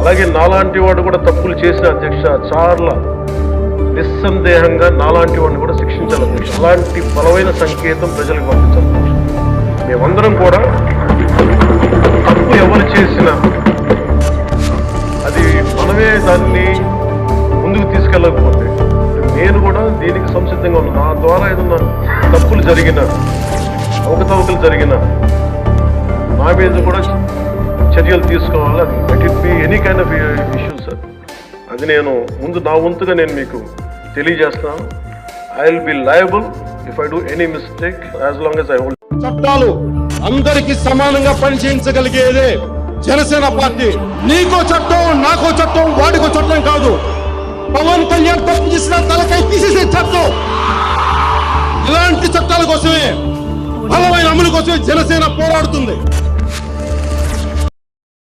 అలాగే నాలాంటి వాడు కూడా తప్పులు చేసిన అధ్యక్ష చాలా నిస్సందేహంగా నాలాంటి వాడిని కూడా శిక్షించాలి అధ్యక్ష. అలాంటి బలమైన సంకేతం ప్రజలకు పంపించాలి అధ్యక్ష. మేమందరం కూడా తప్పు ఎవరు చేసినా అది మనమే దాన్ని ముందుకు తీసుకెళ్ళకపోతే నేను కూడా దీనికి సంసిద్ధంగా ఉన్నాను. నా ద్వారా ఏదన్నా తప్పులు జరిగిన అవకతవకలు జరిగిన నా మీద కూడా చర్యలు తీసుకోవాలి. అది let it be any kind of issue sir. అది నేను ముందు నా వంతుగా నేను మీకు తెలియజేస్తున్నాను. I will be liable if I do any mistake as long as I hold. చట్టాలు అందరికి సమానంగా పనిచేయించగలిగేదే జనసేన పార్టీ. నీకో చట్టం, నాకో చట్టం, వాడికో చట్టం కాదు. పవన్ కళ్యాణ్ తప్పు చేసిన తలకై తీసేసే చట్టం. ఇలాంటి చట్టాల కోసమే, బలమైన అమలు కోసమే జనసేన పోరాడుతుంది.